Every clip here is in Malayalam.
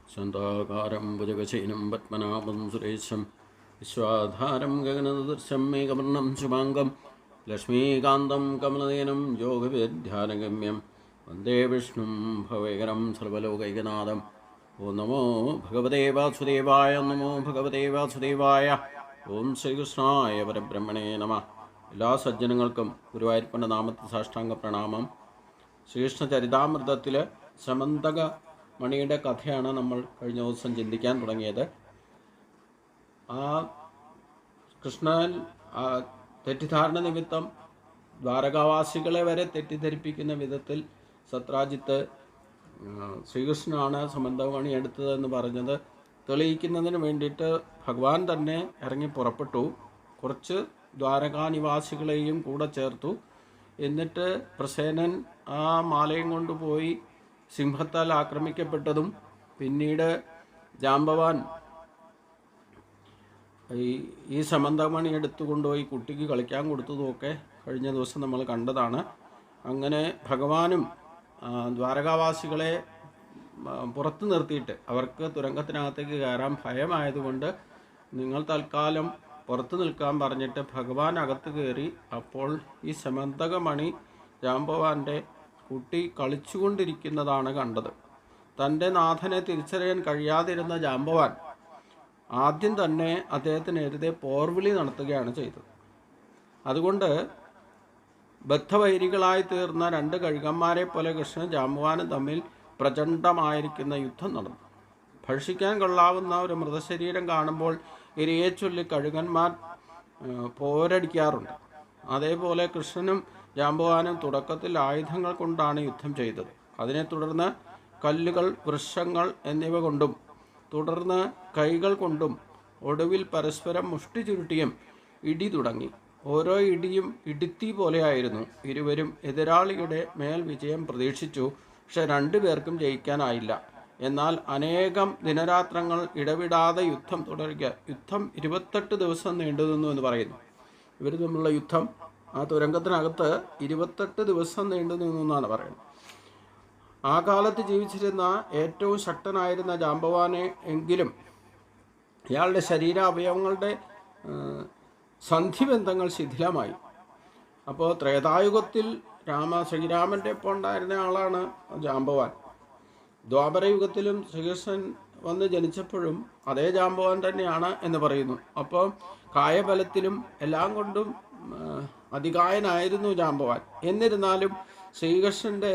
शान्ताकारं भुजगशयनं पद्मनाभं सुरेशं विश्वाधारं गगनसदृशं मेघवर्णं शुभाङ्गं लक्ष्मीकान्तं कमलनयनं योगविद्यानगम्यं वन्दे विष्णुं भवेकरं सर्वलोकैकनाथम्। ഓം നമോ ഭഗവതേ വാസുദേവായ. നമോ ഭഗവതേ വാസുദേവായ. ഓം ശ്രീകൃഷ്ണായ പരബ്രഹ്മണേ നമ. എല്ലാ സജ്ജനങ്ങൾക്കും ഗുരുവായൂരപ്പൻ്റെ നാമത്തിൽ സാഷ്ടാംഗ പ്രണാമം. ശ്രീകൃഷ്ണ ചരിതാമൃതത്തിൽ സമന്തക മണിയുടെ കഥയാണ് നമ്മൾ കഴിഞ്ഞ ദിവസം ചിന്തിക്കാൻ തുടങ്ങിയത്. ആ കൃഷ്ണൻ തെറ്റിദ്ധാരണ നിമിത്തം ദ്വാരകാവാസികളെ വരെ തെറ്റിദ്ധരിപ്പിക്കുന്ന വിധത്തിൽ സത്രാജിത്ത് ശ്രീകൃഷ്ണനാണ് സമന്തകമണി എടുത്തതെന്ന് പറഞ്ഞത് തെളിയിക്കുന്നതിന് വേണ്ടിയിട്ട് ഭഗവാൻ തന്നെ ഇറങ്ങി പുറപ്പെട്ടു. കുറച്ച് ദ്വാരകാനിവാസികളെയും കൂടെ ചേർത്തു. എന്നിട്ട് പ്രസേനൻ ആ മാലയും കൊണ്ടുപോയി സിംഹത്താൽ ആക്രമിക്കപ്പെട്ടതും പിന്നീട് ജാമ്പവാൻ ഈ സമന്തകമണി എടുത്തുകൊണ്ടുപോയി കുട്ടിക്ക് കളിക്കാൻ കൊടുത്തതുമൊക്കെ കഴിഞ്ഞ ദിവസം നമ്മൾ കണ്ടതാണ്. അങ്ങനെ ഭഗവാനും ദ്വാരകാവാസികളെ പുറത്തു നിർത്തിയിട്ട് അവർക്ക് തുരങ്കത്തിനകത്തേക്ക് കയറാൻ ഭയമായതുകൊണ്ട് നിങ്ങൾ തൽക്കാലം പുറത്തു നിൽക്കാൻ പറഞ്ഞിട്ട് ഭഗവാൻ അകത്ത് കയറി. അപ്പോൾ ഈ സമന്തകമണി ജാമ്പവാൻ്റെ കുട്ടി കളിച്ചുകൊണ്ടിരിക്കുന്നതാണ് കണ്ടത്. തൻ്റെ നാഥനെ തിരിച്ചറിയാൻ കഴിയാതിരുന്ന ജാമ്പവാൻ ആദ്യം തന്നെ അദ്ദേഹത്തിനെതിരെ പോർവിളി നടത്തുകയാണ് ചെയ്തത്. അതുകൊണ്ട് ബദ്ധവൈരികളായി തീർന്ന രണ്ട് കഴുകന്മാരെ പോലെ കൃഷ്ണൻ ജാമ്പവാനും തമ്മിൽ പ്രചണ്ഡമായിരിക്കുന്ന യുദ്ധം നടന്നു. ഭക്ഷിക്കാൻ കൊള്ളാവുന്ന ഒരു മൃതശരീരം കാണുമ്പോൾ ഇരയെ ചൊല്ലി കഴുകന്മാർ പോരടിക്കാറുണ്ട്. അതേപോലെ കൃഷ്ണനും ജാമ്പവാനും തുടക്കത്തിൽ ആയുധങ്ങൾ കൊണ്ടാണ് യുദ്ധം ചെയ്തത്. അതിനെ തുടർന്ന് കല്ലുകൾ, വൃക്ഷങ്ങൾ എന്നിവ കൊണ്ടും തുടർന്ന് കൈകൾ കൊണ്ടും ഒടുവിൽ പരസ്പരം മുഷ്ടി ചുരുട്ടിയും ഇടി തുടങ്ങി. ഓരോ ഇടിയും ഇടുത്തി പോലെയായിരുന്നു. ഇരുവരും എതിരാളിയുടെ മേൽ വിജയം പ്രതീക്ഷിച്ചു. പക്ഷെ രണ്ടുപേർക്കും ജയിക്കാനായില്ല. എന്നാൽ അനേകം ദിനരാത്രങ്ങൾ ഇടവിടാതെ യുദ്ധം തുടരുക. യുദ്ധം 28 ദിവസം നീണ്ടുനിന്നു എന്ന് പറയുന്നു. ഇവർ തമ്മിലുള്ള യുദ്ധം ആ തുരങ്കത്തിനകത്ത് 28 ദിവസം നീണ്ടുനിന്നു എന്നാണ് പറയുന്നത്. ആ കാലത്ത് ജീവിച്ചിരുന്ന ഏറ്റവും ശക്തനായിരുന്ന ജാമ്പവാനെ എങ്കിലും ഇയാളുടെ ശരീരാവയവങ്ങളുടെ സന്ധിബന്ധങ്ങൾ ശിഥിലമായി. അപ്പോൾ ത്രേതായുഗത്തിൽ ശ്രീരാമൻ്റെ ഒപ്പം ഉണ്ടായിരുന്ന ആളാണ് ജാമ്പവാൻ. ദ്വാപരയുഗത്തിലും ശ്രീകൃഷ്ണൻ വന്ന് ജനിച്ചപ്പോഴും അതേ ജാമ്പവാൻ തന്നെയാണ് എന്ന് പറയുന്നു. അപ്പോൾ കായബലത്തിലും എല്ലാം കൊണ്ടും അതികായനായിരുന്നു ജാമ്പവാൻ. എന്നിരുന്നാലും ശ്രീകൃഷ്ണൻ്റെ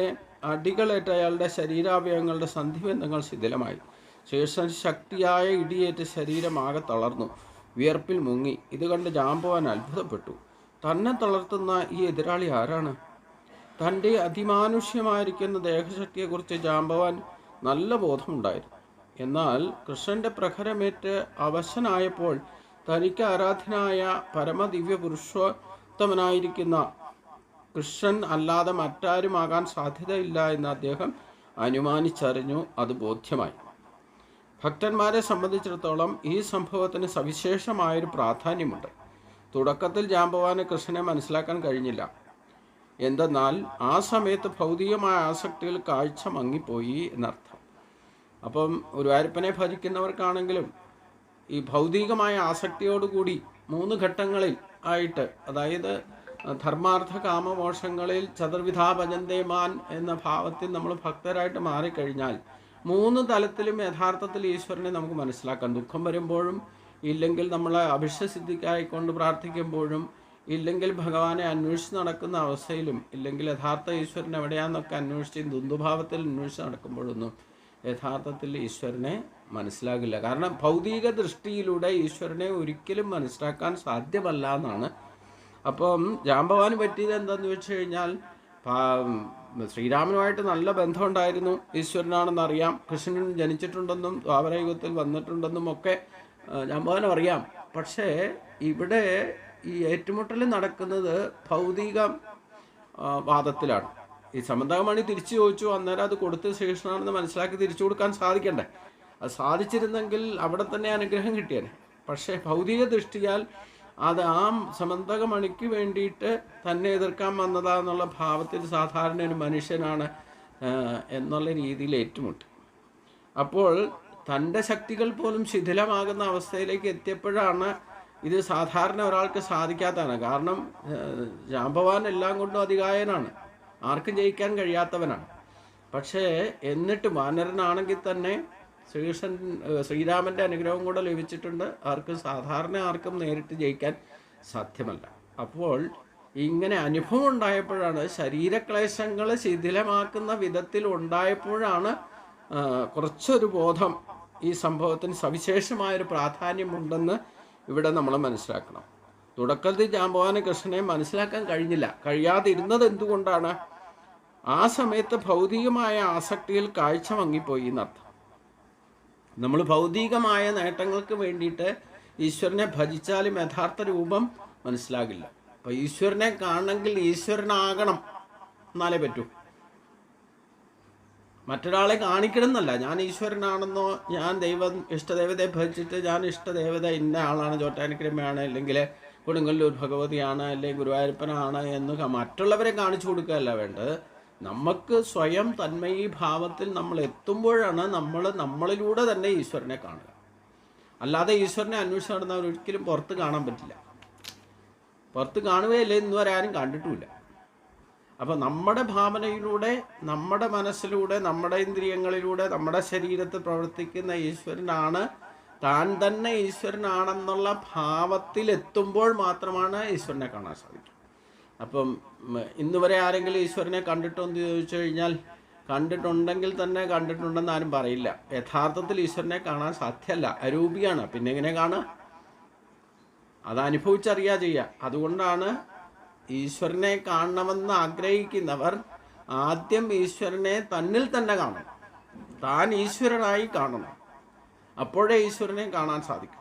അടികളേറ്റ അയാളുടെ ശരീരാവയവങ്ങളുടെ സന്ധിബന്ധങ്ങൾ ശിഥിലമായി. ശ്രീകൃഷ്ണൻ ശക്തിയായ ഇടിയേറ്റ് ശരീരമാകെ തളർന്നു, വിയർപ്പിൽ മുങ്ങി. ഇത് കണ്ട് ജാമ്പവാൻ അത്ഭുതപ്പെട്ടു. തന്നെ തളർത്തുന്ന ഈ എതിരാളി ആരാണ്? തൻ്റെ അതിമാനുഷ്യമായിരിക്കുന്ന ദേഹശക്തിയെക്കുറിച്ച് ജാമ്പവാൻ നല്ല ബോധമുണ്ടായിരുന്നു. എന്നാൽ കൃഷ്ണൻ്റെ പ്രഹരമേറ്റ് അവശനായപ്പോൾ തനിക്ക് ആരാധ്യനായ പരമദിവ്യ പുരുഷോത്തമനായിരിക്കുന്ന കൃഷ്ണൻ അല്ലാതെ മറ്റാരുമാകാൻ സാധ്യതയില്ല എന്ന് അദ്ദേഹം അനുമാനിച്ചറിഞ്ഞു. അത് ബോധ്യമായി. ഭക്തന്മാരെ സംബന്ധിച്ചിടത്തോളം ഈ സംഭവത്തിന് സവിശേഷമായൊരു പ്രാധാന്യമുണ്ട്. തുടക്കത്തിൽ ജാമ്പവാന് കൃഷ്ണനെ മനസ്സിലാക്കാൻ കഴിഞ്ഞില്ല. എന്തെന്നാൽ ആ സമയത്ത് ഭൗതികമായ ആസക്തിയിൽ കാഴ്ച മങ്ങിപ്പോയി എന്നർത്ഥം. അപ്പം ഗുരുവായൂരപ്പനെ ഭജിക്കുന്നവർക്കാണെങ്കിലും ഈ ഭൗതികമായ ആസക്തിയോടുകൂടി 3 ഘട്ടങ്ങളിൽ ആയിട്ട്, അതായത് ധർമാർത്ഥ കാമമോക്ഷങ്ങളിൽ ചതുർവിധാ ഭജന്തേമാൻ എന്ന ഭാവത്തിൽ നമ്മൾ ഭക്തരായിട്ട് മാറിക്കഴിഞ്ഞാൽ 3 തലത്തിലും യഥാർത്ഥത്തിൽ ഈശ്വരനെ നമുക്ക് മനസ്സിലാക്കാം. ദുഃഖം വരുമ്പോഴും, ഇല്ലെങ്കിൽ നമ്മളെ അഭിഷ്ടസിദ്ധിക്കായിക്കൊണ്ട് പ്രാർത്ഥിക്കുമ്പോഴും, ഇല്ലെങ്കിൽ ഭഗവാനെ അന്വേഷിച്ച് നടക്കുന്ന അവസ്ഥയിലും, ഇല്ലെങ്കിൽ യഥാർത്ഥ ഈശ്വരൻ എവിടെയാണെന്നൊക്കെ അന്വേഷിച്ച് ദ്വന്ദ്ഭാവത്തിൽ അന്വേഷിച്ച് നടക്കുമ്പോഴൊന്നും യഥാർത്ഥത്തിൽ ഈശ്വരനെ മനസ്സിലാകില്ല. കാരണം ഭൗതിക ദൃഷ്ടിയിലൂടെ ഈശ്വരനെ ഒരിക്കലും മനസ്സിലാക്കാൻ സാധ്യമല്ല എന്നാണ്. അപ്പം ജാമ്പവാന് പറ്റിയത് എന്താണെന്ന് വെച്ച് കഴിഞ്ഞാൽ, ശ്രീരാമനുമായിട്ട് നല്ല ബന്ധമുണ്ടായിരുന്നു. ഈശ്വരനാണെന്നറിയാം. കൃഷ്ണൻ ജനിച്ചിട്ടുണ്ടെന്നും ദ്വാപരയുഗത്തിൽ വന്നിട്ടുണ്ടെന്നും ഒക്കെ ജാമ്പവാനും അറിയാം. പക്ഷേ ഇവിടെ ഈ ഏറ്റുമുട്ടൽ നടക്കുന്നത് ഭൗതിക വാദത്തിലാണ്. ഈ സമന്തകമണി തിരിച്ചു ചോദിച്ചു, അന്നേരം അത് കൊടുത്ത് ശ്രീകൃഷ്ണനാണെന്ന് മനസ്സിലാക്കി തിരിച്ചു കൊടുക്കാൻ സാധിക്കണ്ടേ? അത് സാധിച്ചിരുന്നെങ്കിൽ അവിടെ തന്നെ അനുഗ്രഹം കിട്ടിയേനെ. പക്ഷേ ഭൗതിക ദൃഷ്ടിയാൽ അത് ആ സമന്തകമണിക്ക് വേണ്ടിയിട്ട് തന്നെ എതിർക്കാൻ വന്നതാന്നുള്ള ഭാവത്തിൽ സാധാരണ ഒരു മനുഷ്യനാണ് എന്നുള്ള രീതിയിൽ ഏറ്റുമുട്ടി. അപ്പോൾ തൻ്റെ ശക്തികൾ പോലും ശിഥിലമാകുന്ന അവസ്ഥയിലേക്ക് എത്തിയപ്പോഴാണ് ഇത് സാധാരണ ഒരാൾക്ക് സാധിക്കാത്തതാണ്. കാരണം ജാമ്പവാൻ എല്ലാം കൊണ്ടും അതികായനാണ്, ആർക്കും ജയിക്കാൻ കഴിയാത്തവനാണ്. പക്ഷേ എന്നിട്ട് വാനരനാണെങ്കിൽ തന്നെ ശ്രീരാമൻ്റെ അനുഗ്രഹം കൂടെ ലഭിച്ചിട്ടുണ്ട്. സാധാരണ ആർക്കും നേരിട്ട് ജയിക്കാൻ സാധ്യമല്ല. അപ്പോൾ ഇങ്ങനെ അനുഭവം ഉണ്ടായപ്പോഴാണ്, ശരീരക്ലേശങ്ങൾ ശിഥിലമാക്കുന്ന വിധത്തിൽ ഉണ്ടായപ്പോഴാണ് കുറച്ചൊരു ബോധം ഈ സംഭവത്തിന് സവിശേഷമായൊരു പ്രാധാന്യമുണ്ടെന്ന് ഇവിടെ നമ്മൾ മനസ്സിലാക്കണം. തുടക്കത്തിൽ ജാമ്പവാന് കൃഷ്ണനെ മനസ്സിലാക്കാൻ കഴിയാതിരുന്നത് എന്തുകൊണ്ടാണ്? ആ സമയത്ത് ഭൗതികമായ ആസക്തിയിൽ കാഴ്ച മങ്ങിപ്പോയി എന്നർത്ഥം. നമ്മൾ ഭൗതികമായ നേട്ടങ്ങൾക്ക് വേണ്ടിയിട്ട് ഈശ്വരനെ ഭജിച്ചാലും യഥാർത്ഥ രൂപം മനസ്സിലാകില്ല. അപ്പോൾ ഈശ്വരനെ കാണണമെങ്കിൽ ഈശ്വരനാകണം, എന്നാലേ പറ്റൂ. മറ്റൊരാളെ കാണിക്കണം എന്നല്ല, ഞാൻ ഈശ്വരനാണെന്നോ ഞാൻ ഇഷ്ടദേവതയെ ഭജിച്ചിട്ട് ഞാൻ ഇഷ്ടദേവത ഇന്ന ആളാണ്, ചോറ്റാനിക്കരമ്മയാണ്, അല്ലെങ്കിൽ കൊടുങ്ങല്ലൂർ ഭഗവതിയാണ്, അല്ലെങ്കിൽ ഗുരുവായൂരപ്പനാണ് എന്ന് മറ്റുള്ളവരെ കാണിച്ചു കൊടുക്കുകയല്ല വേണ്ടത്. നമുക്ക് സ്വയം തന്മയീ ഭാവത്തിൽ നമ്മൾ എത്തുമ്പോഴാണ് നമ്മളിലൂടെ തന്നെ ഈശ്വരനെ കാണുക. അല്ലാതെ ഈശ്വരനെ അന്വേഷിച്ച് നടന്നവർ ഒരിക്കലും പുറത്ത് കാണാൻ പറ്റില്ല. പുറത്ത് കാണുകയല്ലേ ഇന്നുവരെ ആരും കണ്ടിട്ടുമില്ല. അപ്പോൾ നമ്മുടെ ഭാവനയിലൂടെ, നമ്മുടെ മനസ്സിലൂടെ, നമ്മുടെ ഇന്ദ്രിയങ്ങളിലൂടെ, നമ്മുടെ ശരീരത്തിൽ പ്രവർത്തിക്കുന്ന ഈശ്വരനാണ്, താൻ തന്നെ ഈശ്വരനാണെന്നുള്ള ഭാവത്തിലെത്തുമ്പോൾ മാത്രമാണ് ഈശ്വരനെ കാണാൻ സാധിക്കും. അപ്പം ഇന്നുവരെ ആരെങ്കിലും ഈശ്വരനെ കണ്ടിട്ടോ എന്ന് ചോദിച്ചു കഴിഞ്ഞാൽ, കണ്ടിട്ടുണ്ടെങ്കിൽ തന്നെ കണ്ടിട്ടുണ്ടെന്ന് ആരും പറയില്ല. യഥാർത്ഥത്തിൽ ഈശ്വരനെ കാണാൻ സാധ്യമല്ല, അരൂപിയാണ്. പിന്നെ എങ്ങനെ കാണുക? അത് അനുഭവിച്ചറിയാ ചെയ്യുക. അതുകൊണ്ടാണ് ഈശ്വരനെ കാണണമെന്ന് ആഗ്രഹിക്കുന്നവർ ആദ്യം ഈശ്വരനെ തന്നിൽ തന്നെ കാണണം, താൻ ഈശ്വരനായി കാണണം. അപ്പോഴേ ഈശ്വരനെ കാണാൻ സാധിക്കും.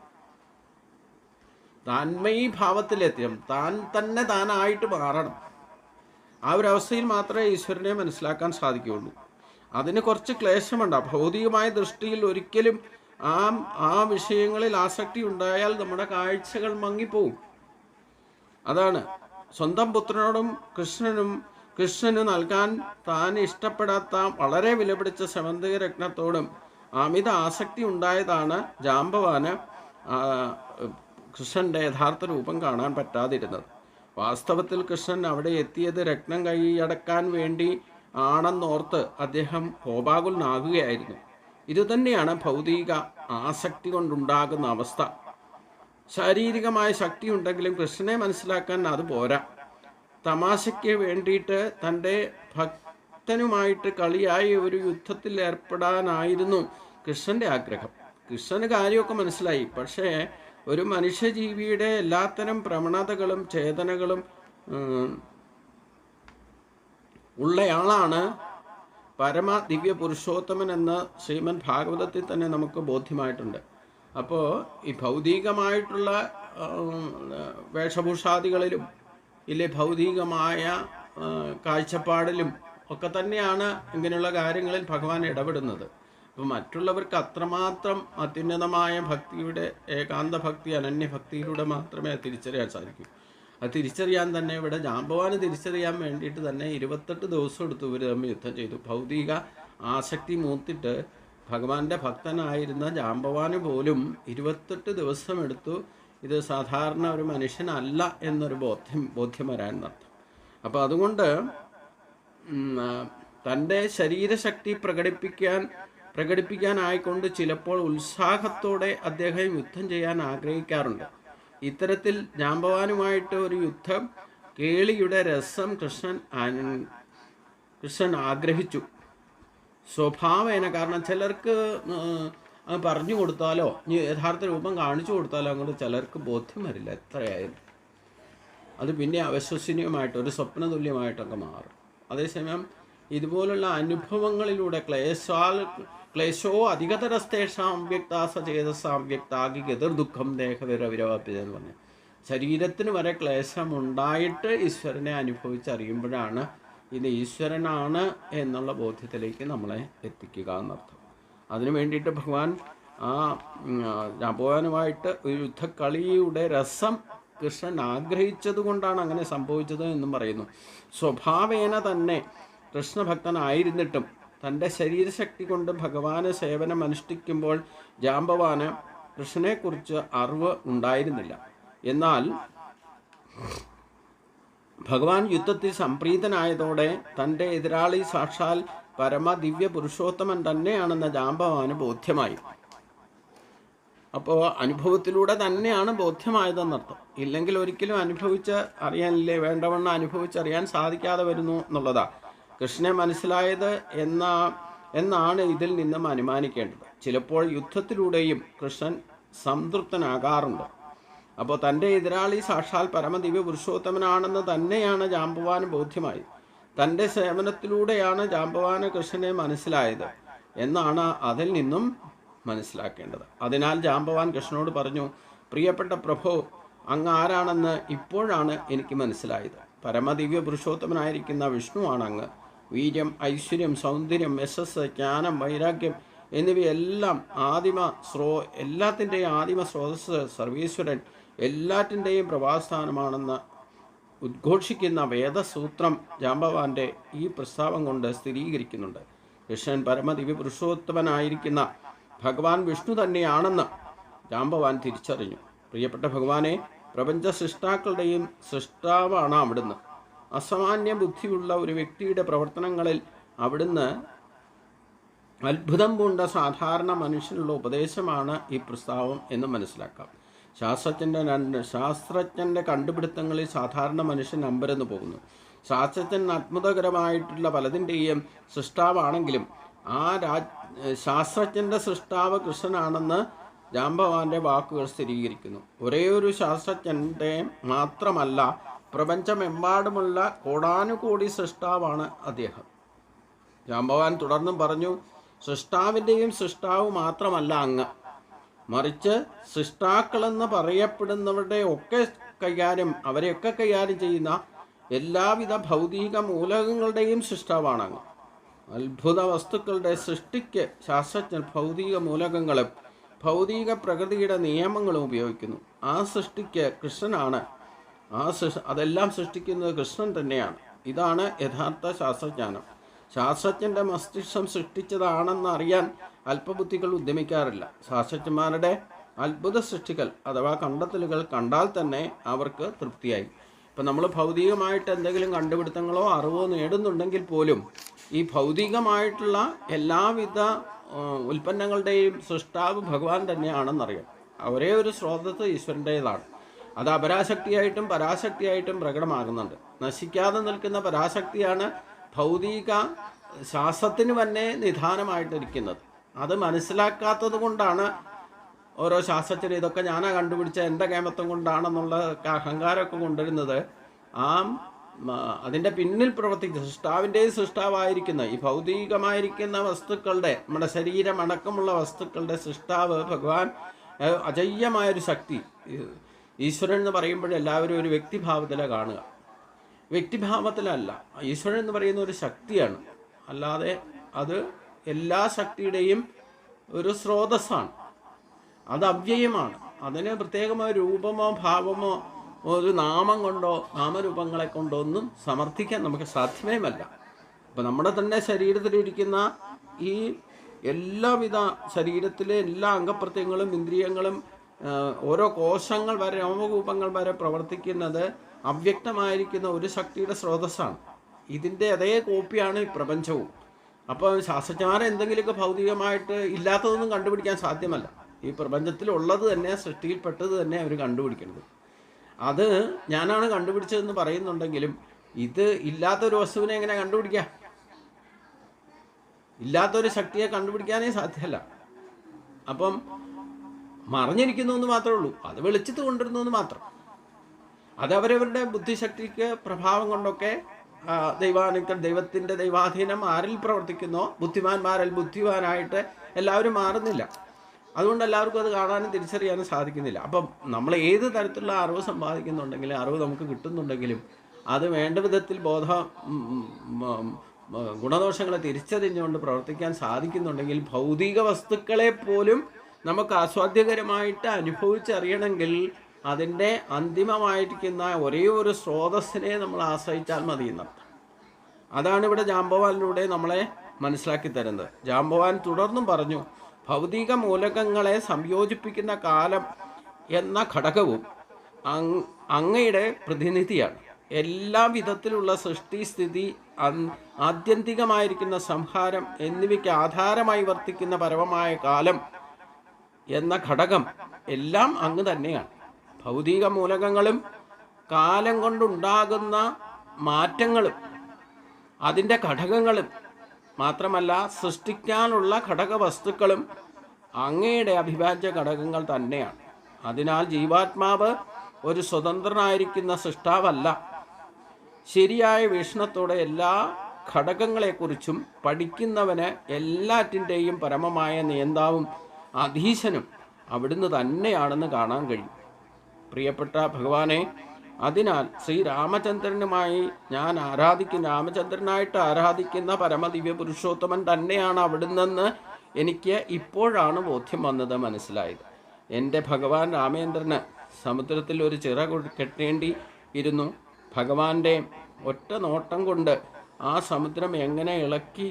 താൻമയീ ഭാവത്തിലെത്തിയും താൻ തന്നെ താനായിട്ട് മാറണം. ആ ഒരു അവസ്ഥയിൽ മാത്രമേ ഈശ്വരനെ മനസ്സിലാക്കാൻ സാധിക്കുകയുള്ളൂ. അതിന് കുറച്ച് ക്ലേശമുണ്ട്. ഭൗതികമായ ദൃഷ്ടിയിൽ ഒരിക്കലും ആ വിഷയങ്ങളിൽ ആസക്തി ഉണ്ടായാൽ നമ്മുടെ കാഴ്ചകൾ മങ്ങിപ്പോവും. അതാണ് സ്വന്തം പുത്രനോടും കൃഷ്ണന് നൽകാൻ താൻ ഇഷ്ടപ്പെടാത്ത വളരെ വിലപിടിച്ച സെവന്തിക രത്നത്തോടും അമിത ആസക്തി ഉണ്ടായതാണ് ജാമ്പവാന് കൃഷ്ണൻ്റെ യഥാർത്ഥ രൂപം കാണാൻ പറ്റാതിരുന്നത്. വാസ്തവത്തിൽ കൃഷ്ണൻ അവിടെ എത്തിയത് രത്നം കൈയടക്കാൻ വേണ്ടി ആണെന്നോർത്ത് അദ്ദേഹം കോപാകുലനാകുകയായിരുന്നു. ഇതുതന്നെയാണ് ഭൗതിക ആസക്തി കൊണ്ടുണ്ടാകുന്ന അവസ്ഥ. ശാരീരികമായ ശക്തി ഉണ്ടെങ്കിലും കൃഷ്ണനെ മനസ്സിലാക്കാൻ അത് പോരാ. തമാശയ്ക്ക് വേണ്ടിയിട്ട് തൻ്റെ ഭക്തനുമായിട്ട് കളിയായി ഒരു യുദ്ധത്തിൽ ഏർപ്പെടാനായിരുന്നു കൃഷ്ണൻ്റെ ആഗ്രഹം. കൃഷ്ണന് കാര്യമൊക്കെ മനസ്സിലായി. പക്ഷേ ഒരു മനുഷ്യജീവിയുടെ എല്ലാത്തരം പ്രവണതകളും ചേതനകളും ഉള്ളയാളാണ് പരമ ദിവ്യ പുരുഷോത്തമൻ എന്ന് ശ്രീമദ് ഭാഗവതത്തിൽ തന്നെ നമുക്ക് ബോധ്യമായിട്ടുണ്ട്. അപ്പോൾ ഈ ഭൗതികമായിട്ടുള്ള വേഷഭൂഷാദികളിലും ഇല്ലേ ഭൗതികമായ കാഴ്ചപ്പാടിലും ഒക്കെ തന്നെയാണ് ഇങ്ങനെയുള്ള കാര്യങ്ങളിൽ ഭഗവാൻ ഇടപെടുന്നത്. അപ്പോൾ മറ്റുള്ളവർക്ക് അത്രമാത്രം അത്യുന്നതമായ ഭക്തിയുടെ ഏകാന്ത ഭക്തി, അനന്യഭക്തിയിലൂടെ മാത്രമേ തിരിച്ചറിയാൻ സാധിക്കൂ. അത് തിരിച്ചറിയാൻ തന്നെ ഇവിടെ ജാമ്പവാന് തിരിച്ചറിയാൻ വേണ്ടിയിട്ട് തന്നെ 28 ദിവസം എടുത്തു ഇവർ തമ്മിൽ യുദ്ധം ചെയ്തു. ഭൗതിക ആസക്തി മൂത്തിട്ട് ഭഗവാന്റെ ഭക്തനായിരുന്ന ജാമ്പവാന് പോലും 28 ദിവസം എടുത്തു ഇത് സാധാരണ ഒരു മനുഷ്യനല്ല എന്നൊരു ബോധ്യം വരാൻ നടത്തും. അപ്പോൾ അതുകൊണ്ട് തൻ്റെ ശരീരശക്തി പ്രകടിപ്പിക്കാനായിക്കൊണ്ട് ചിലപ്പോൾ ഉത്സാഹത്തോടെ അദ്ദേഹം യുദ്ധം ചെയ്യാൻ ആഗ്രഹിക്കാറുണ്ട്. ഇത്തരത്തിൽ ജാമ്പവാനുമായിട്ട് ഒരു യുദ്ധം കേളിയുടെ രസം കൃഷ്ണൻ ആഗ്രഹിച്ചു സ്വഭാവേന. കാരണം ചിലർക്ക് പറഞ്ഞു കൊടുത്താലോ യഥാർത്ഥ രൂപം കാണിച്ചു കൊടുത്താലോ അങ്ങോട്ട് ചിലർക്ക് ബോധ്യം വരില്ല. എത്രയായാലും അത് പിന്നെ അവിശ്വസനീയമായിട്ട് ഒരു സ്വപ്നതുല്യമായിട്ടൊക്കെ മാറും. അതേസമയം ഇതുപോലുള്ള അനുഭവങ്ങളിലൂടെ ക്ലേശോ അധികതരസ്തേഷാം വ്യക്താസ ചേതസാം വ്യക്താകി ഗതിർ ദുഃഖം ദേഹവിരവിരവാപ്യതെന്ന് പറഞ്ഞു. ശരീരത്തിന് വരെ ക്ലേശമുണ്ടായിട്ട് ഈശ്വരനെ അനുഭവിച്ചറിയുമ്പോഴാണ് ഇത് ഈശ്വരനാണ് എന്നുള്ള ബോധ്യത്തിലേക്ക് നമ്മളെ എത്തിക്കുക എന്നർത്ഥം. അതിനു വേണ്ടിയിട്ട് ഭഗവാൻ ജാമ്പവാനുമായിട്ട് ഒരു യുദ്ധക്കളിയുടെ രസം കൃഷ്ണൻ ആഗ്രഹിച്ചത് കൊണ്ടാണ് അങ്ങനെ സംഭവിച്ചത് എന്നും പറയുന്നു. സ്വഭാവേന തന്നെ കൃഷ്ണഭക്തനായിരുന്നിട്ടും തൻ്റെ ശരീരശക്തി കൊണ്ട് ഭഗവാന് സേവനം അനുഷ്ഠിക്കുമ്പോൾ ജാമ്പവാന് കൃഷ്ണനെക്കുറിച്ച് അറിവ് ഉണ്ടായിരുന്നില്ല. എന്നാൽ ഭഗവാൻ യുദ്ധത്തിൽ സംപ്രീതനായതോടെ തൻ്റെ എതിരാളി സാക്ഷാൽ പരമദിവ്യ പുരുഷോത്തമൻ തന്നെയാണെന്ന ജാമ്പവാന് ബോധ്യമായി. അപ്പോൾ അനുഭവത്തിലൂടെ തന്നെയാണ് ബോധ്യമായതെന്നർത്ഥം. ഇല്ലെങ്കിൽ ഒരിക്കലും അനുഭവിച്ച് അറിയാനില്ലേ, വേണ്ടവണ്ണം അനുഭവിച്ചറിയാൻ സാധിക്കാതെ വരുന്നു എന്നുള്ളതാണ്. കൃഷ്ണനെ മനസ്സിലായത് എന്നാണ് ഇതിൽ നിന്നും അനുമാനിക്കേണ്ടത്. ചിലപ്പോൾ യുദ്ധത്തിലൂടെയും കൃഷ്ണൻ സംതൃപ്തനാകാറുണ്ട്. അപ്പോൾ തൻ്റെ എതിരാളി സാക്ഷാൽ പരമദിവ്യ പുരുഷോത്തമനാണെന്ന് തന്നെയാണ് ജാമ്പവാന് ബോധ്യമായി. തൻ്റെ സേവനത്തിലൂടെയാണ് ജാമ്പവാന് കൃഷ്ണനെ മനസ്സിലായത് എന്നാണ് അതിൽ നിന്നും മനസ്സിലാക്കേണ്ടത്. അതിനാൽ ജാമ്പവാൻ കൃഷ്ണനോട് പറഞ്ഞു, പ്രിയപ്പെട്ട പ്രഭു, അങ്ങ് ആരാണെന്ന് ഇപ്പോഴാണ് എനിക്ക് മനസ്സിലായത്. പരമദിവ്യ പുരുഷോത്തമനായിരിക്കുന്ന വിഷ്ണുവാണ് അങ്ങ്. വീര്യം, ഐശ്വര്യം, സൗന്ദര്യം, യശസ്, ജ്ഞാനം, വൈരാഗ്യം എന്നിവയെല്ലാം എല്ലാത്തിൻ്റെയും ആദിമ സ്രോതസ് സർവീശ്വരൻ, എല്ലാറ്റിൻ്റെയും പ്രഭാസ്ഥാനമാണെന്ന് ഉദ്ഘോഷിക്കുന്ന വേദസൂത്രം ജാമ്പവാന്റെ ഈ പ്രസ്താവം കൊണ്ട് സ്ഥിരീകരിക്കുന്നുണ്ട്. കൃഷ്ണൻ പരമദിവ്യ പുരുഷോത്തമനായിരിക്കുന്ന ഭഗവാൻ വിഷ്ണു തന്നെയാണെന്ന് ജാമ്പവാൻ തിരിച്ചറിഞ്ഞു. പ്രിയപ്പെട്ട ഭഗവാനെ, പ്രപഞ്ച സൃഷ്ടാക്കളുടെയും സൃഷ്ടാവാണ് അവിടുന്ന്. അസാമാന്യ ബുദ്ധിയുള്ള ഒരു വ്യക്തിയുടെ പ്രവർത്തനങ്ങളിൽ അവിടുന്ന് അത്ഭുതം പൂണ്ട സാധാരണ മനുഷ്യനുള്ള ഉപദേശമാണ് ഈ പ്രസ്താവം എന്ന് മനസ്സിലാക്കാം. ശാസ്ത്രജ്ഞൻ്റെ കണ്ടുപിടുത്തങ്ങളിൽ സാധാരണ മനുഷ്യൻ അമ്പരന്ന് പോകുന്നു. ശാസ്ത്രജ്ഞൻ അത്ഭുതകരമായിട്ടുള്ള പലതിൻ്റെയും സൃഷ്ടാവാണെങ്കിലും ശാസ്ത്രജ്ഞൻ്റെ സൃഷ്ടാവ് കൃഷ്ണനാണെന്ന് ജാമ്പവാന്റെ വാക്കുകൾ സ്ഥിരീകരിക്കുന്നു. ഒരേ ഒരു ശാസ്ത്രജ്ഞൻ്റെ മാത്രമല്ല, പ്രപഞ്ചമെമ്പാടുമുള്ള കോടാനുകോടി സൃഷ്ടാവാണ് അദ്ദേഹം. ജാമ്പവാൻ തുടർന്നും പറഞ്ഞു, സൃഷ്ടാവിൻ്റെയും സൃഷ്ടാവ് മാത്രമല്ല അങ്ങ്, മറിച്ച് സൃഷ്ടാക്കളെന്ന് പറയപ്പെടുന്നവരെയൊക്കെ കൈകാര്യം ചെയ്യുന്ന എല്ലാവിധ ഭൗതിക മൂലകങ്ങളുടെയും സൃഷ്ടാവാണ് അങ്ങ്. അത്ഭുത വസ്തുക്കളുടെ സൃഷ്ടിക്ക് ശാസ്ത്രജ്ഞർ ഭൗതിക മൂലകങ്ങളും ഭൗതിക പ്രകൃതിയുടെ നിയമങ്ങളും ഉപയോഗിക്കുന്നു. ആ സൃഷ്ടിക്ക് കൃഷ്ണനാണ്. അതെല്ലാം സൃഷ്ടിക്കുന്നത് കൃഷ്ണൻ തന്നെയാണ്. ഇതാണ് യഥാർത്ഥ ശാസ്ത്രജ്ഞാനം. ശാസ്ത്രജ്ഞൻ്റെ മസ്തിഷ്കം സൃഷ്ടിച്ചതാണെന്ന് അറിയാൻ അല്പബുദ്ധികൾ ഉദ്യമിക്കാറില്ല. ശാസ്ത്രജ്ഞന്മാരുടെ അത്ഭുത സൃഷ്ടികൾ അഥവാ കണ്ടെത്തലുകൾ കണ്ടാൽ തന്നെ അവർക്ക് തൃപ്തിയായി. ഇപ്പം നമ്മൾ ഭൗതികമായിട്ട് എന്തെങ്കിലും കണ്ടുപിടുത്തങ്ങളോ അറിവോ നേടുന്നുണ്ടെങ്കിൽ പോലും ഈ ഭൗതികമായിട്ടുള്ള എല്ലാവിധ ഉൽപ്പന്നങ്ങളുടെയും സൃഷ്ടാവ് ഭഗവാൻ തന്നെയാണെന്നറിയാം. ഒരേ ഒരു സ്രോതസ് ഈശ്വരൻ്റേതാണ്. അത് അപരാശക്തിയായിട്ടും പരാശക്തിയായിട്ടും പ്രകടമാകുന്നുണ്ട്. നശിക്കാതെ നിൽക്കുന്ന പരാശക്തിയാണ് ഭൗതിക ശാസ്ത്രത്തിന് തന്നെ നിദാനമായിട്ടിരിക്കുന്നത്. അത് മനസ്സിലാക്കാത്തത് കൊണ്ടാണ് ഓരോ ശാസ്ത്രജ്ഞർ ഇതൊക്കെ ഞാനാ കണ്ടുപിടിച്ച എൻ്റെ കേമത്വം കൊണ്ടാണെന്നുള്ള അഹങ്കാരമൊക്കെ കൊണ്ടുവരുന്നത്. അതിൻ്റെ പിന്നിൽ പ്രവർത്തിക്കുന്ന സൃഷ്ടാവിൻ്റെയും സൃഷ്ടാവായിരിക്കുന്ന ഈ ഭൗതികമായിരിക്കുന്ന വസ്തുക്കളുടെ, നമ്മുടെ ശരീരം അടക്കമുള്ള വസ്തുക്കളുടെ സൃഷ്ടാവ് ഭഗവാൻ അജയ്യമായൊരു ശക്തി. ഈശ്വരൻ എന്ന് പറയുമ്പോൾ എല്ലാവരും ഒരു വ്യക്തിഭാവത്തിലാണ് കാണുക. വ്യക്തിഭാവത്തിലല്ല, ഈശ്വരൻ എന്ന് പറയുന്ന ഒരു ശക്തിയാണ്. അല്ലാതെ അത് എല്ലാ ശക്തിയുടെയും ഒരു സ്രോതസ്സാണ്. അത് അവ്യയമാണ്. അതിന് പ്രത്യേകമായ രൂപമോ ഭാവമോ ഒരു നാമം കൊണ്ടോ നാമരൂപങ്ങളെ കൊണ്ടോ ഒന്നും സമർത്ഥിക്കാൻ നമുക്ക് സാധ്യമേമല്ല. അപ്പം നമ്മുടെ തന്നെ ശരീരത്തിലിരിക്കുന്ന ഈ എല്ലാവിധ ശരീരത്തിലെ എല്ലാ അംഗപ്രത്യങ്ങളും ഇന്ദ്രിയങ്ങളും ഓരോ കോശങ്ങൾ വരെ രോമകൂപങ്ങൾ വരെ പ്രവർത്തിക്കുന്നത് അവ്യക്തമായിരിക്കുന്ന ഒരു ശക്തിയുടെ സ്രോതസ്സാണ്. ഇതിൻ്റെ അതേ കോപ്പിയാണ് ഈ പ്രപഞ്ചവും. അപ്പോൾ ശാസ്ത്രജ്ഞന്മാരെ എന്തെങ്കിലുമൊക്കെ ഭൗതികമായിട്ട് ഇല്ലാത്തതൊന്നും കണ്ടുപിടിക്കാൻ സാധ്യമല്ല. ഈ പ്രപഞ്ചത്തിലുള്ളത് തന്നെ, സൃഷ്ടിയിൽപ്പെട്ടത് തന്നെ അവർ കണ്ടുപിടിക്കുന്നത്. അത് ഞാനാണ് കണ്ടുപിടിച്ചതെന്ന് പറയുന്നുണ്ടെങ്കിലും ഇത് ഇല്ലാത്തൊരു വസ്തുവിനെ എങ്ങനെ കണ്ടുപിടിക്കാം? ഇല്ലാത്തൊരു ശക്തിയെ കണ്ടുപിടിക്കാനേ സാധ്യമല്ല. അപ്പം മറിഞ്ഞിരിക്കുന്നു എന്ന് മാത്രമേ ഉള്ളൂ. അത് വെളിച്ചത്ത് കൊണ്ടിരുന്നു എന്ന് മാത്രം. അതവരവരുടെ ബുദ്ധിശക്തിക്ക് പ്രഭാവം കൊണ്ടൊക്കെ ദൈവത്തിൻ്റെ ദൈവാധീനം ആരിൽ പ്രവർത്തിക്കുന്നോ ബുദ്ധിമാന്മാരിൽ ബുദ്ധിമാനായിട്ട് എല്ലാവരും മാറുന്നില്ല. അതുകൊണ്ട് എല്ലാവർക്കും അത് കാണാനും തിരിച്ചറിയാനും സാധിക്കുന്നില്ല. അപ്പം നമ്മൾ ഏത് തരത്തിലുള്ള അറിവ് സമ്പാദിക്കുന്നുണ്ടെങ്കിലും അറിവ് നമുക്ക് കിട്ടുന്നുണ്ടെങ്കിലും അത് വേണ്ട വിധത്തിൽ ഗുണദോഷങ്ങളെ തിരിച്ചറിഞ്ഞുകൊണ്ട് പ്രവർത്തിക്കാൻ സാധിക്കുന്നുണ്ടെങ്കിൽ ഭൗതിക വസ്തുക്കളെ പോലും നമുക്ക് ആസ്വാദ്യകരമായിട്ട് അനുഭവിച്ചറിയണമെങ്കിൽ അതിൻ്റെ അന്തിമമായിരിക്കുന്ന ഒരേ ഒരു സ്രോതസ്സിനെ നമ്മൾ ആശ്രയിച്ചാൽ മതി എന്നർത്ഥം. അതാണ് ഇവിടെ ജാമ്പവാനിലൂടെ നമ്മളെ മനസ്സിലാക്കി തരുന്നത്. ജാംബവാൻ തുടർന്നും പറഞ്ഞു, ഭൗതിക മൂലകങ്ങളെ സംയോജിപ്പിക്കുന്ന കാലം എന്ന ഘടകവും അങ്ങയുടെ പ്രതിനിധിയാണ്. എല്ലാ വിധത്തിലുള്ള സൃഷ്ടിസ്ഥിതി, ആത്യന്തികമായിരിക്കുന്ന സംഹാരം എന്നിവയ്ക്ക് ആധാരമായി വർത്തിക്കുന്ന പരമമായ കാലം എന്ന ഘടകം എല്ലാം അങ്ങ് തന്നെയാണ്. ഭൗതിക മൂലകങ്ങളും കാലം കൊണ്ടുണ്ടാകുന്ന മാറ്റങ്ങളും അതിൻ്റെ ഘടകങ്ങളും മാത്രമല്ല സൃഷ്ടിക്കാനുള്ള ഘടകവസ്തുക്കളും അങ്ങയുടെ അവിഭാജ്യ ഘടകങ്ങൾ തന്നെയാണ്. അതിനാൽ ജീവാത്മാവ് ഒരു സ്വതന്ത്രനായിരിക്കുന്ന സൃഷ്ടാവല്ല. ശരിയായ വീക്ഷണത്തോടെ എല്ലാ ഘടകങ്ങളെക്കുറിച്ചും പഠിക്കുന്നവന് എല്ലാറ്റിൻ്റെയും പരമമായ നിയന്താവും അധീശനും അവിടുന്ന് തന്നെയാണെന്ന് കാണാൻ കഴിയും. പ്രിയപ്പെട്ട ഭഗവാനെ, അതിനാൽ ശ്രീരാമചന്ദ്രനുമായി ഞാൻ രാമചന്ദ്രനായിട്ട് ആരാധിക്കുന്ന പരമദിവ്യ പുരുഷോത്തമൻ തന്നെയാണ് അവിടുന്നെന്ന് എനിക്ക് ഇപ്പോഴാണ് ബോധ്യം വന്നത്, മനസ്സിലായത്. എൻ്റെ ഭഗവാൻ രാമേന്ദ്രന് സമുദ്രത്തിൽ ഒരു ചിറ കെട്ടേണ്ടി ഇരുന്നു. ഭഗവാന്റെ ഒറ്റ നോട്ടം കൊണ്ട് ആ സമുദ്രം എങ്ങനെ ഇളകി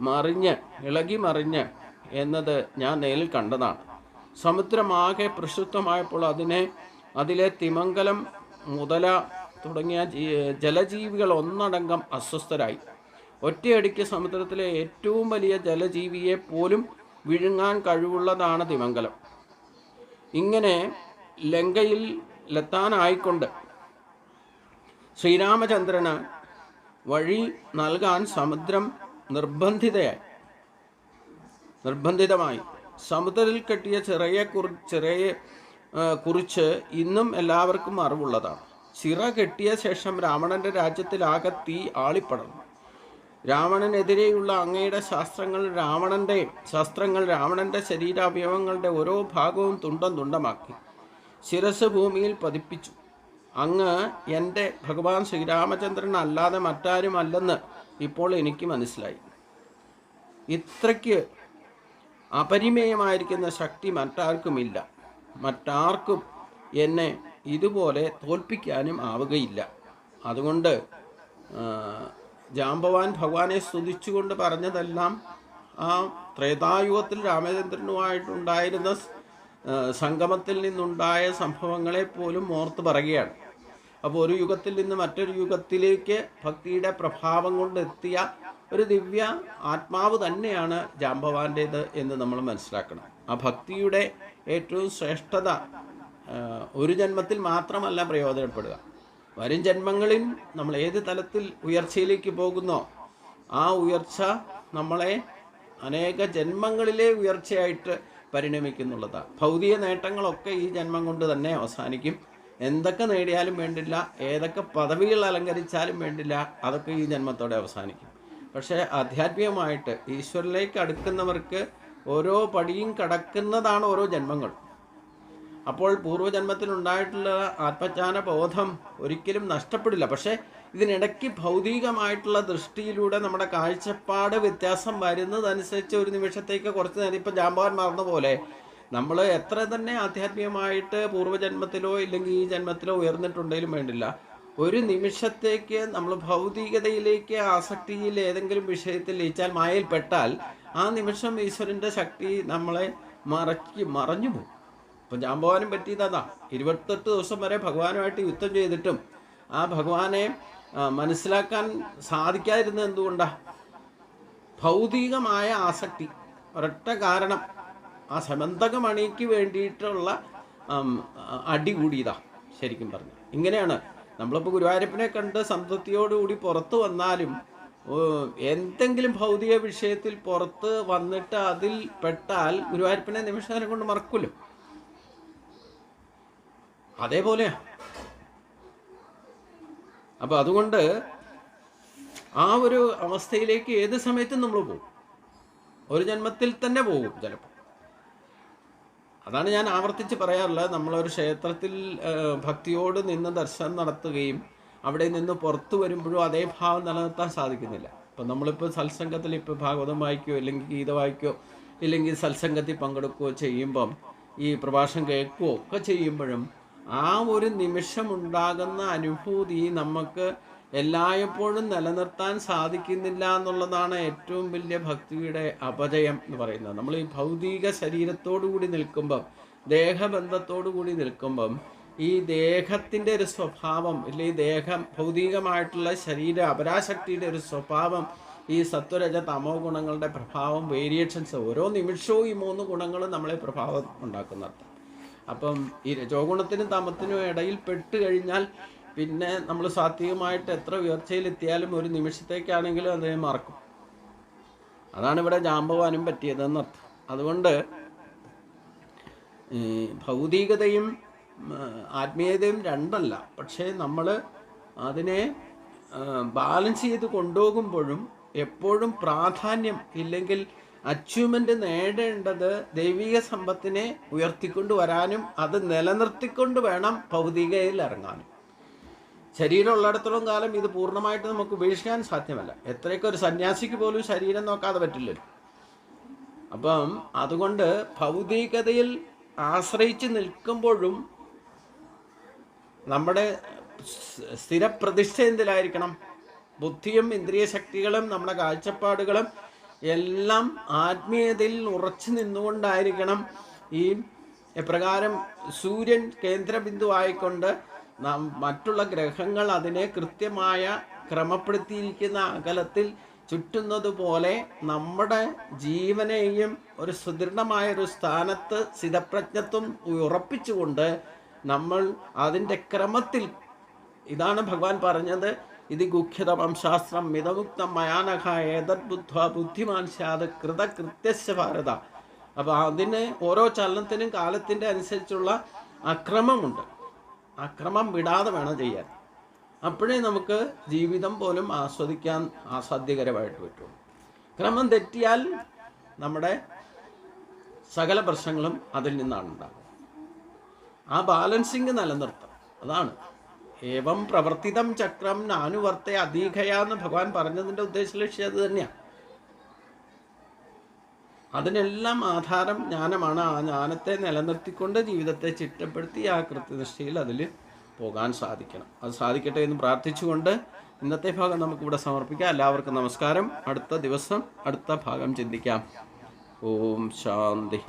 മറിഞ്ഞ് എന്നത് ഞാൻ നേരിൽ കണ്ടതാണ്. സമുദ്രമാകെ പ്രക്ഷുബ്ധമായപ്പോൾ അതിലെ തിമംഗലം, മുതല തുടങ്ങിയ ജലജീവികൾ ഒന്നടങ്കം അസ്വസ്ഥരായി. ഒറ്റയടിക്ക് സമുദ്രത്തിലെ ഏറ്റവും വലിയ ജലജീവിയെ പോലും വിഴുങ്ങാൻ കഴിവുള്ളതാണ് തിമംഗലം. ഇങ്ങനെ ലങ്കയിലെത്താനായിക്കൊണ്ട് ശ്രീരാമചന്ദ്രന് വഴി നൽകാൻ സമുദ്രം നിർബന്ധിതമായി. സമുദ്രത്തിൽ കെട്ടിയ ചിറയെ കുറിച്ച് ഇന്നും എല്ലാവർക്കും അറിവുള്ളതാണ്. ചിറ കെട്ടിയ ശേഷം രാവണന്റെ രാജ്യത്തിലാകെ തീ ആളിപ്പടർന്നു. രാവണനെതിരെയുള്ള അങ്ങയുടെ ശാസ്ത്രങ്ങൾ രാവണന്റെ ശരീരാവയവങ്ങളുടെ ഓരോ ഭാഗവും തുണ്ടമാക്കി ശിരസ് ഭൂമിയിൽ പതിപ്പിച്ചു. അങ്ങ് എൻ്റെ ഭഗവാൻ ശ്രീരാമചന്ദ്രൻ അല്ലാതെ മറ്റാരുമല്ലെന്ന് ഇപ്പോൾ എനിക്ക് മനസ്സിലായി. ഇത്രയ്ക്ക് അപരിമേയമായിരിക്കുന്ന ശക്തി മറ്റാർക്കുമില്ല. മറ്റാർക്കും എന്നെ ഇതുപോലെ തോൽപ്പിക്കാനും ആവുകയില്ല. അതുകൊണ്ട് ജാംബവാൻ ഭഗവാനെ സ്തുതിച്ചുകൊണ്ട് പറഞ്ഞതെല്ലാം ആ ത്രേതായുഗത്തിൽ രാമചന്ദ്രനുമായിട്ടുണ്ടായിരുന്ന സംഗമത്തിൽ നിന്നുണ്ടായ സംഭവങ്ങളെ പോലും ഓർത്ത് പറയുകയാണ്. അപ്പോൾ ഒരു യുഗത്തിൽ നിന്ന് മറ്റൊരു യുഗത്തിലേക്ക് ഭക്തിയുടെ പ്രഭാവം കൊണ്ടെത്തിയ ഒരു ദിവ്യ ആത്മാവ് തന്നെയാണ് ജാംബവാൻ്റേത് എന്ന് നമ്മൾ മനസ്സിലാക്കണം. ആ ഭക്തിയുടെ ഏറ്റവും ശ്രേഷ്ഠത ഒരു ജന്മത്തിൽ മാത്രമല്ല പ്രയോജനപ്പെടുക. വരും ജന്മങ്ങളിൽ നമ്മൾ ഏത് തലത്തിൽ ഉയർച്ചയിലേക്ക് പോകുന്നോ ആ ഉയർച്ച നമ്മളെ അനേക ജന്മങ്ങളിലെ ഉയർച്ചയായിട്ട് പരിണമിക്കുന്നുള്ളതാണ്. ഭൗതിക നേട്ടങ്ങളൊക്കെ ഈ ജന്മം കൊണ്ട് തന്നെ അവസാനിക്കും. എന്തൊക്കെ നേടിയാലും വേണ്ടില്ല, ഏതൊക്കെ പദവികൾ അലങ്കരിച്ചാലും വേണ്ടില്ല, അതൊക്കെ ഈ ജന്മത്തോടെ അവസാനിക്കും. പക്ഷേ ആധ്യാത്മികമായിട്ട് ഈശ്വരനിലേക്ക് അടുക്കുന്നവർക്ക് ഓരോ പടിയും കടക്കുന്നതാണ് ഓരോ ജന്മങ്ങൾ. അപ്പോൾ പൂർവ്വജന്മത്തിലുണ്ടായിട്ടുള്ള ആത്മജ്ഞാന ബോധം ഒരിക്കലും നഷ്ടപ്പെടില്ല. പക്ഷേ ഇതിനിടയ്ക്ക് ഭൗതികമായിട്ടുള്ള ദൃഷ്ടിയിലൂടെ നമ്മുടെ കാഴ്ചപ്പാട് വ്യത്യാസം വരുന്നതനുസരിച്ച് ഒരു നിമിഷത്തേക്ക് കുറച്ച് നേരം, ഇപ്പം ജാംബവാൻ മറന്ന പോലെ നമ്മൾ എത്ര തന്നെ ആധ്യാത്മികമായിട്ട് പൂർവ്വജന്മത്തിലോ ഇല്ലെങ്കിൽ ഈ ജന്മത്തിലോ ഉയർന്നിട്ടുണ്ടെങ്കിലും വേണ്ടില്ല, ഒരു നിമിഷത്തേക്ക് നമ്മൾ ഭൗതികതയിലേക്ക് ആസക്തിയിൽ ഏതെങ്കിലും വിഷയത്തിൽ ലയിച്ചാൽ, മായയിൽപ്പെട്ടാൽ, ആ നിമിഷം ഈശ്വരൻ്റെ ശക്തി നമ്മളെ മറഞ്ഞു പോകും. ഇപ്പം ജാംബവാനും പറ്റിയതാ. 28 ദിവസം വരെ ഭഗവാനുമായിട്ട് യുദ്ധം ചെയ്തിട്ടും ആ ഭഗവാനെ മനസ്സിലാക്കാൻ സാധിക്കാതിരുന്നത് എന്തുകൊണ്ടാണ്? ഭൗതികമായ ആസക്തി. ഒരൊറ്റ കാരണം, ആ സമന്തകമണിക്ക് വേണ്ടിയിട്ടുള്ള അടി കൂടിയതാ. ശരിക്കും പറഞ്ഞു ഇങ്ങനെയാണ്. നമ്മളിപ്പോൾ ഗുരുവായൂരപ്പനെ കണ്ട് സംതൃപ്തിയോടുകൂടി പുറത്ത് വന്നാലും എന്തെങ്കിലും ഭൗതിക വിഷയത്തിൽ പുറത്ത് വന്നിട്ട് അതിൽ പെട്ടാൽ ഗുരുവായൂരപ്പനെ നിമിഷനേരം കൊണ്ട് മറക്കുമല്ലോ. അതേപോലെയാ. അപ്പോൾ അതുകൊണ്ട് ആ ഒരു അവസ്ഥയിലേക്ക് ഏത് സമയത്തും നമ്മൾ പോകും. ഒരു ജന്മത്തിൽ തന്നെ പോകും ചിലപ്പോൾ. അതാണ് ഞാൻ ആവർത്തിച്ച് പറയാറുള്ളത്. നമ്മളൊരു ക്ഷേത്രത്തിൽ ഭക്തിയോട് നിന്ന് ദർശനം നടത്തുകയും അവിടെ നിന്ന് പുറത്തു വരുമ്പോഴും അതേ ഭാവം നിലനിർത്താൻ സാധിക്കുന്നില്ല. ഇപ്പം നമ്മളിപ്പോൾ സത്സംഗത്തിൽ ഇപ്പോൾ ഭാഗവതം വായിക്കുകയോ ഇല്ലെങ്കിൽ ഗീത വായിക്കുകയോ ഇല്ലെങ്കിൽ സത്സംഗത്തിൽ പങ്കെടുക്കുകയോ ചെയ്യുമ്പം, ഈ പ്രഭാഷണം കേൾക്കുകയോ ഒക്കെ ചെയ്യുമ്പോഴും ആ ഒരു നിമിഷം ഉണ്ടാകുന്ന അനുഭൂതി നമുക്ക് എല്ലായ്പ്പോഴും നിലനിർത്താൻ സാധിക്കുന്നില്ല എന്നുള്ളതാണ് ഏറ്റവും വലിയ ഭക്തിയുടെ അപജയം എന്ന് പറയുന്നത്. നമ്മൾ ഈ ഭൗതിക ശരീരത്തോടു കൂടി നിൽക്കുമ്പം, ദേഹബന്ധത്തോടു കൂടി നിൽക്കുമ്പം, ഈ ദേഹത്തിൻ്റെ ഒരു സ്വഭാവം, ഇല്ലെങ്കിൽ ഭൗതികമായിട്ടുള്ള ശരീര അപരാശക്തിയുടെ ഒരു സ്വഭാവം, ഈ സത്വരജ തമോ ഗുണങ്ങളുടെ പ്രഭാവം, വേരിയേഷൻസ് ഓരോ നിമിഷവും ഈ 3 ഗുണങ്ങളും നമ്മളെ പ്രഭാവം ഉണ്ടാക്കുന്നത്. അപ്പം ഈ രജോ ഗുണത്തിനും തമത്തിനും ഇടയിൽ പെട്ട് കഴിഞ്ഞാൽ പിന്നെ നമ്മൾ സാത്വികമായിട്ട് എത്ര ഉയർച്ചയിലെത്തിയാലും ഒരു നിമിഷത്തേക്കാണെങ്കിലും അതിനെ മറക്കും. അതാണ് ഇവിടെ ജാമ്പവാനും പറ്റിയതെന്നർത്ഥം. അതുകൊണ്ട് ഭൗതികതയും ആത്മീയതയും രണ്ടല്ല. പക്ഷേ നമ്മൾ അതിനെ ബാലൻസ് ചെയ്ത് കൊണ്ടുപോകുമ്പോഴും എപ്പോഴും പ്രാധാന്യം, ഇല്ലെങ്കിൽ അച്ചീവ്മെൻ്റ് നേടേണ്ടത് ദൈവിക സമ്പത്തിനെ ഉയർത്തിക്കൊണ്ട് വരാനും അത് നിലനിർത്തിക്കൊണ്ട് വേണം ഭൗതികയിൽ ഇറങ്ങാനും. ശരീരം ഉള്ളിടത്തോളം കാലം ഇത് പൂർണ്ണമായിട്ട് നമുക്ക് ഉപേക്ഷിക്കാൻ സാധ്യമല്ല. എത്രയൊക്കെ ഒരു സന്യാസിക്ക് പോലും ശരീരം നോക്കാതെ പറ്റില്ലല്ലോ. അപ്പം അതുകൊണ്ട് ഭൗതികതയിൽ ആശ്രയിച്ച് നിൽക്കുമ്പോഴും നമ്മുടെ സ്ഥിരപ്രതിഷ്ഠ എന്തിലായിരിക്കണം? ബുദ്ധിയും ഇന്ദ്രിയ ശക്തികളും നമ്മുടെ കാഴ്ചപ്പാടുകളും എല്ലാം ആത്മീയതയിൽ ഉറച്ചു നിന്നുകൊണ്ടായിരിക്കണം. ഈ എപ്രകാരം സൂര്യൻ കേന്ദ്രബിന്ദു ആയിക്കൊണ്ട് മറ്റുള്ള ഗ്രഹങ്ങൾ അതിനെ കൃത്യമായ ക്രമപ്പെടുത്തിയിരിക്കുന്ന അകലത്തിൽ ചുറ്റുന്നത് പോലെ നമ്മുടെ ജീവനെയും ഒരു സുദൃഢമായൊരു സ്ഥാനത്ത് സ്ഥിതപ്രജ്ഞത്വം ഉറപ്പിച്ചുകൊണ്ട് നമ്മൾ അതിൻ്റെ ക്രമത്തിൽ, ഇതാണ് ഭഗവാൻ പറഞ്ഞത്, ഇത് ഗുഖ്യതമം ശാസ്ത്രം മിതമുക്തം മയാനഘ ഏതത് ബുദ്ധ ബുദ്ധിമാൻ സ്യാത് കൃതകൃത്യസ്യ ഭാരത. അപ്പോൾ അതിന് ഓരോ ചലനത്തിനും കാലത്തിൻ്റെ അനുസരിച്ചുള്ള അക്രമമുണ്ട്. അക്രമം വിടാതെ വേണം ചെയ്യാൻ. അപ്പോഴേ നമുക്ക് ജീവിതം പോലും ആസ്വദിക്കാൻ ആസ്വാദ്യകരമായിട്ട് പറ്റുള്ളൂ. ക്രമം തെറ്റിയാൽ നമ്മുടെ സകല പ്രശ്നങ്ങളും അതിൽ നിന്നാണ് ഉണ്ടാകുന്നത്. ആ ബാലൻസിങ് നിലനിർത്തണം. അതാണ് ഏവം പ്രവർത്തിതം ചക്രം നാനുവർത്തെ അധീഖയാന്ന് ഭഗവാൻ പറഞ്ഞതിൻ്റെ ഉദ്ദേശലക്ഷ്യം അത് തന്നെയാണ്. അതിനെല്ലാം ആധാരം ജ്ഞാനമാണ്. ആ ജ്ഞാനത്തെ നിലനിർത്തിക്കൊണ്ട് ജീവിതത്തെ ചിട്ടപ്പെടുത്തി ആ കൃത്യനിഷ്ഠയിൽ അതിൽ പോകാൻ സാധിക്കണം. അത് സാധിക്കട്ടെ എന്ന് പ്രാർത്ഥിച്ചുകൊണ്ട് ഇന്നത്തെ ഭാഗം നമുക്കിവിടെ സമർപ്പിക്കാം. എല്ലാവർക്കും നമസ്കാരം. അടുത്ത ദിവസം അടുത്ത ഭാഗം ചിന്തിക്കാം. ഓം ശാന്തി.